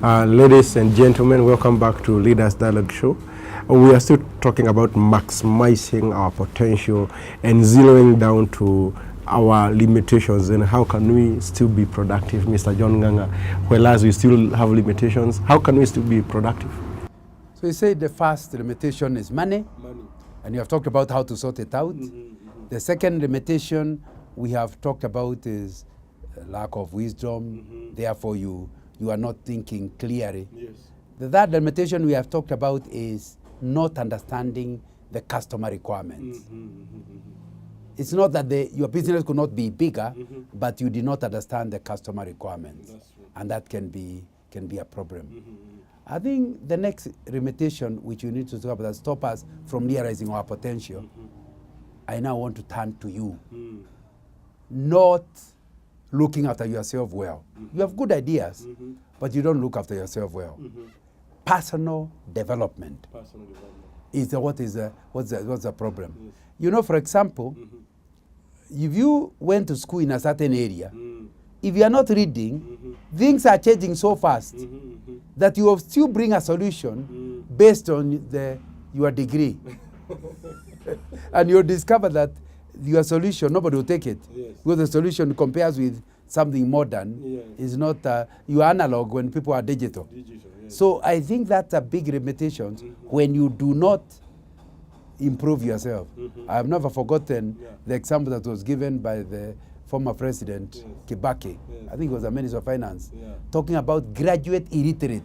Ladies and gentlemen, welcome back to Leaders Dialogue Show. We are still talking about maximizing our potential and zeroing down to our limitations and how can we still be productive, Mr. John Nganga, whereas we still have limitations. How can we still be productive? So you say the first limitation is money, and you have talked about how to sort it out. The second limitation we have talked about is lack of wisdom, therefore you are not thinking clearly. The third limitation we have talked about is not understanding the customer requirements. It's not that your business could not be bigger, but you did not understand the customer requirements, and that can be a problem. I think the next limitation which you need to talk about that stop us from realizing our potential, I now want to turn to you. Not looking after yourself well. You have good ideas, but you don't look after yourself well. Personal development is what's the problem. Yes. You know, for example, if you went to school in a certain area, if you are not reading, things are changing so fast that you will still bring a solution based on your degree. And you'll discover that your solution, nobody will take it. Yes. Because the solution compares with something modern is not, you are analog when people are digital. Yes. So I think that's a big limitation when you do not improve yourself. I have never forgotten the example that was given by the former president, Kibaki. I think it was the Minister of Finance, talking about graduate illiterate.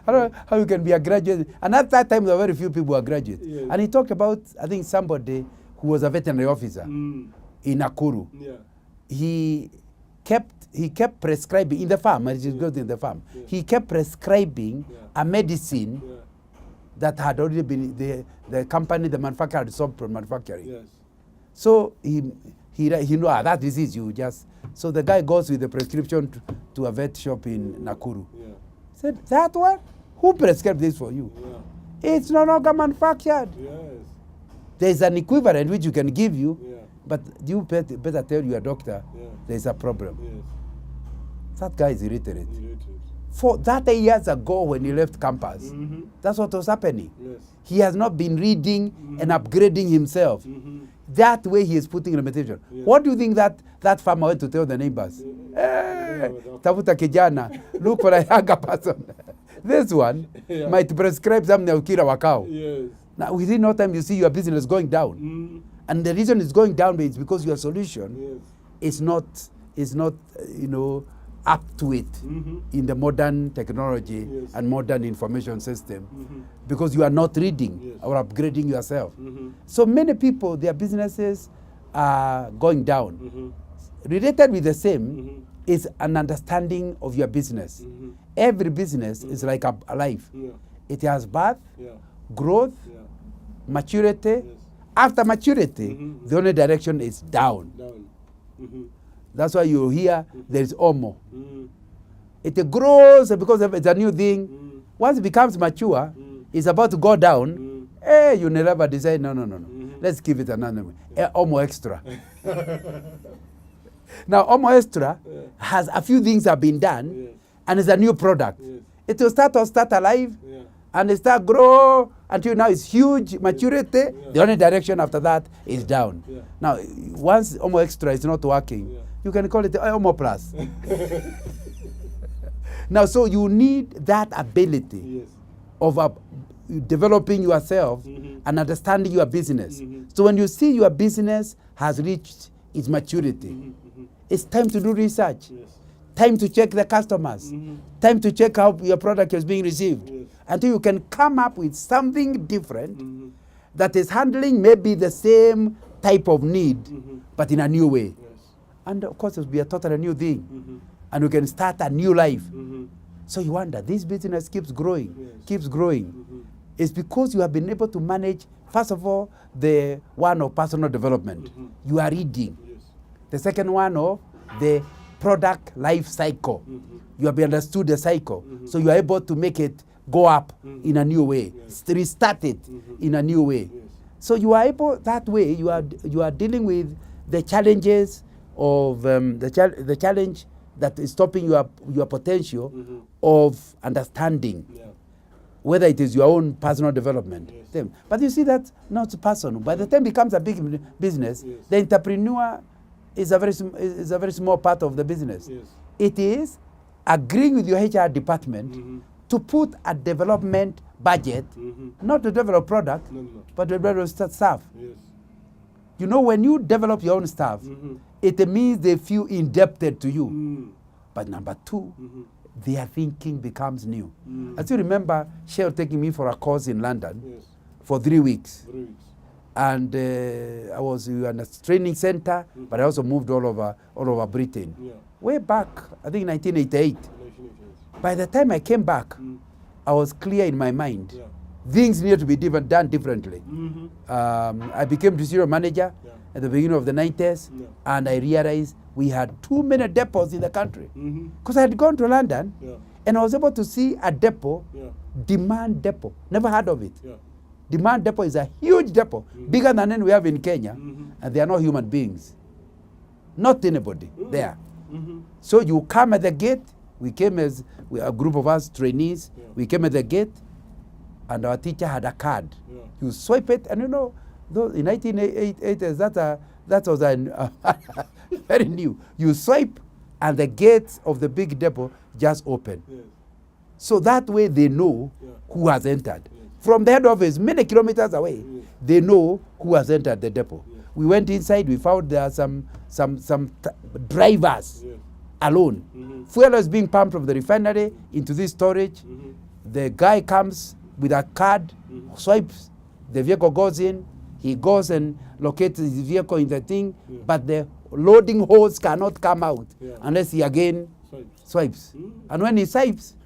I don't know how you can be a graduate. And at that time, there were very few people who were graduates. Yes. And he talked about, I think, somebody who was a veterinary officer in Nakuru. He kept prescribing in the farm, and he goes in the farm. He kept prescribing a medicine that had already been, the company, the manufacturer had stopped from manufacturing. Yes. So he knew that disease you just. So the guy goes with the prescription to a vet shop in Nakuru. Said, that one? Who prescribed this for you? It's no longer manufactured. Yes. There's an equivalent which you can give you, but you better tell your doctor there's a problem. Yes. That guy is illiterate. For 30 years ago when he left campus, that's what was happening. Yes. He has not been reading and upgrading himself. That way he is putting limitation. What do you think that farmer went to tell the neighbors? Hey, tafuta kijana, look for a younger person. This one might prescribe something that will kill our cow. Yes. Now within no time you see your business going down. And the reason it's going down is because your solution is not up to it in the modern technology and modern information system, because you are not reading or upgrading yourself. So many people, their businesses are going down. Related with the same is an understanding of your business. Every business is like a life. It has birth, growth, maturity. After maturity, the only direction is down. That's why you hear there is Omo. It grows because it's a new thing. Once it becomes mature, it's about to go down. Hey, you never decide, no. Let's give it another name. Omo Extra. Now, Omo Extra has a few things have been done, and it's a new product. It will start alive, and it start grow until now it's huge maturity. The only direction after that is down. Now, once Omo Extra is not working, you can call it Omo Plus. Now, so you need that ability of developing yourself and understanding your business. So when you see your business has reached its maturity, it's time to do research. Time to check the customers. Time to check how your product is being received. Until you can come up with something different that is handling maybe the same type of need, but in a new way. And of course, it will be a totally new thing. And you can start a new life. So you wonder, this business keeps growing. It's because you have been able to manage, first of all, the one of personal development. You are reading. The second one of the product life cycle. You have understood the cycle. So you are able to make it go up in a new way. Restart it in a new way. So you are able, that way, you are dealing with the challenges of the challenge that is stopping your potential of understanding, whether it is your own personal development. Yes. But you see that not personal. By the time it becomes a big business, the entrepreneur is a very small part of the business. Yes. It is agreeing with your HR department to put a development budget, not to develop product, but to develop staff. Yes. You know, when you develop your own staff, it means they feel indebted to you. But number two, their thinking becomes new. I still remember Shell taking me for a course in London for 3 weeks. 3 weeks. And I was in a training center, but I also moved all over Britain. Yeah. Way back, I think 1988. 1988. By the time I came back, I was clear in my mind. Yeah. Things needed to be done differently. I became district manager at the beginning of the 90s, and I realized we had too many depots in the country. Because I had gone to London, and I was able to see a depot, Demand Depot. Never heard of it. Demand Depot is a huge depot, bigger than any we have in Kenya, and they are not human beings. Not anybody there. So you come at the gate. We came as a group of us trainees. We came at the gate, and our teacher had a card. You swipe it, and you know, in 1980s, that was very new. You swipe, and the gates of the big depot just open. So that way they know who has entered. From the head office, many kilometers away, they know who has entered the depot. We went inside, we found there are some drivers alone. Fuel is being pumped from the refinery into this storage. The guy comes with a card, swipes, the vehicle goes in, he goes and locates his vehicle in the thing, but the loading hose cannot come out unless he again swipes. And when he swipes,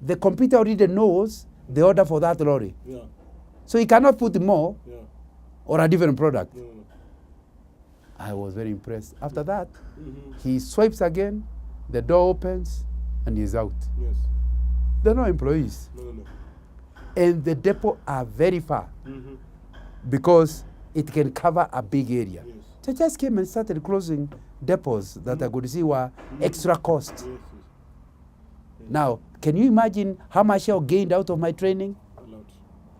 the computer already knows the order for that lorry. So he cannot put more or a different product. I was very impressed. After that, he swipes again, the door opens, and he's out. There are no employees. And the depot are very far because it can cover a big area. So I just came and started closing depots that I could see were extra cost. Now, can you imagine how much I gained out of my training?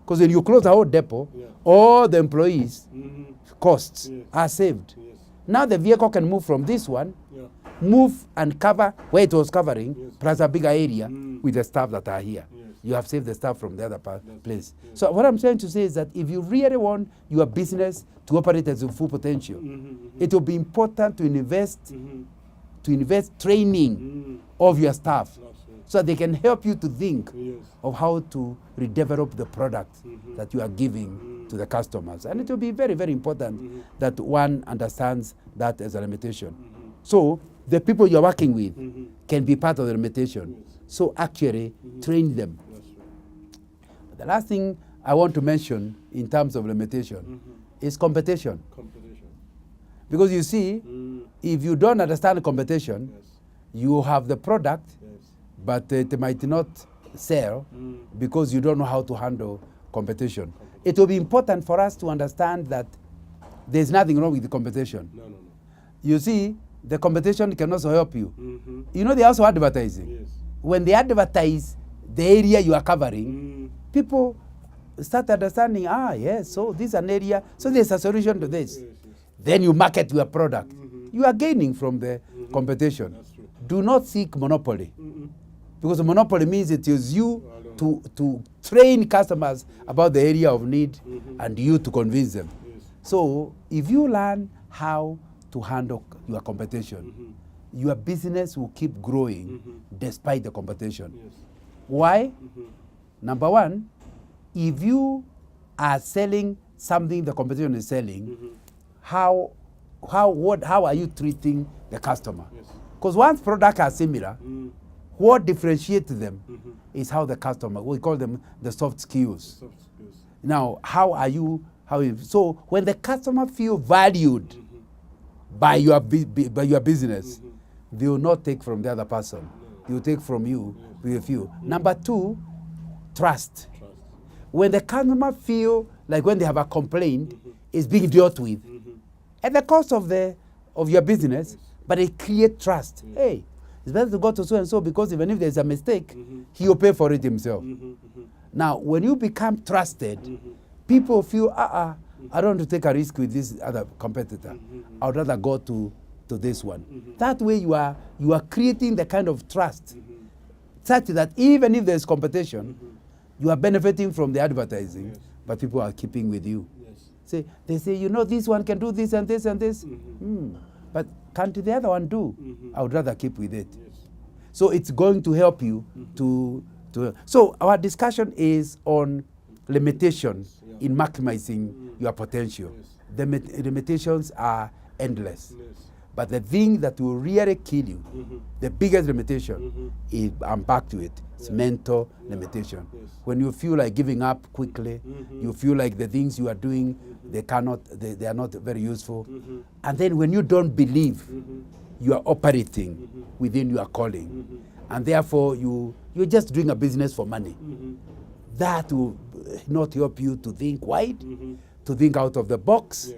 Because when you close the whole depot, all the employees' costs are saved. Now the vehicle can move from this one, move and cover where it was covering, plus a bigger area with the staff that are here. You have saved the staff from the other place. So what I'm trying to say is that if you really want your business to operate at its full potential, it will be important to invest training of your staff so that they can help you to think of how to redevelop the product that you are giving to the customers. And it will be very, very important that one understands that as a limitation. So the people you're working with can be part of the limitation. So actually train them. The last thing I want to mention in terms of limitation is competition. Because you see, if you don't understand competition, you have the product, but it might not sell because you don't know how to handle competition. It will be important for us to understand that there's nothing wrong with the competition. You see, the competition can also help you. You know, they also advertising. When they advertise the area you are covering, people start understanding, yes, so this is an area, so there's a solution to this. Then you market your product. You are gaining from the competition. Do not seek monopoly. Because monopoly means it is you to train customers about the area of need and you to convince them. So if you learn how to handle your competition, your business will keep growing despite the competition. Why? Number one, if you are selling something the competition is selling, how are you treating the customer? Because once products are similar, what differentiates them is how the customer, we call them the soft skills. Now, so when the customer feel valued by your business, they will not take from the other person. They will take from you with a few. Number two, trust. When the customer feel like when they have a complaint, it's being dealt with at the cost of your business, but it creates trust. Hey, It's better to go to so-and-so because even if there's a mistake, he'll pay for it himself. Now, when you become trusted, people feel, I don't want to take a risk with this other competitor. I would rather go to this one. That way you are creating the kind of trust such that even if there's competition, you are benefiting from the advertising, but people are keeping with you. They say, you know, this one can do this and this and this. But can't the other one do? I would rather keep with it. So it's going to help you to. So our discussion is on limitations in maximizing your potential. The limitations are endless. But the thing that will really kill you, the biggest limitation, is, I'm back to it, it's mental limitation. When you feel like giving up quickly, you feel like the things you are doing, they are not very useful. And then when you don't believe you are operating within your calling, and therefore you're just doing a business for money, that will not help you to think wide, to think out of the box.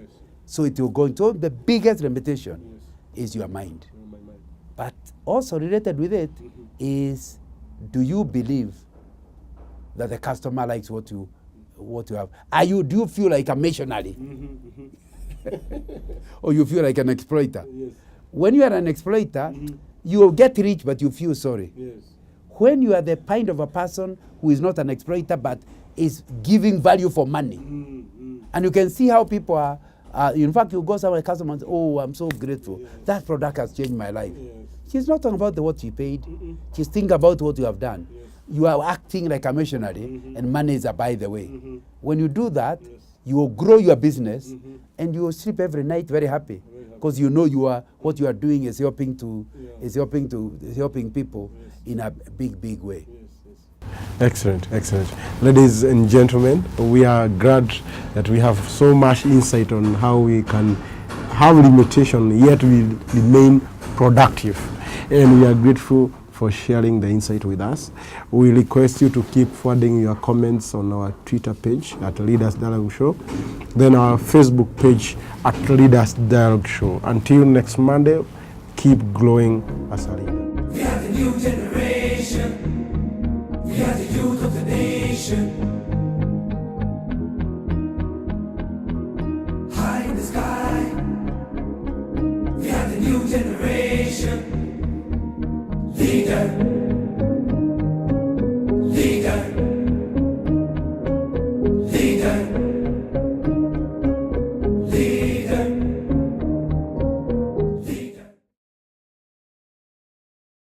So it will go into the biggest limitation is your mind. But also related with it is, do you believe that the customer likes what you have? Do you feel like a missionary? Or you feel like an exploiter? When you are an exploiter, you will get rich, but you feel sorry. When you are the kind of a person who is not an exploiter, but is giving value for money, and you can see how people are, in fact, you go somewhere, customer and say, oh, I'm so grateful. That product has changed my life. She's not talking about what you paid. She's thinking about what you have done. You are acting like a missionary, and money is a by the way. When you do that, you will grow your business, and you will sleep every night very happy, because you know what you are doing is helping people in a big way. Excellent, excellent. Ladies and gentlemen, we are glad that we have so much insight on how we can have limitation yet we remain productive. And we are grateful for sharing the insight with us. We request you to keep forwarding your comments on our Twitter page at Leaders Dialogue Show, then our Facebook page at Leaders Dialogue Show. Until next Monday, keep growing as a leader. We are the new generation. We are the youth of the nation.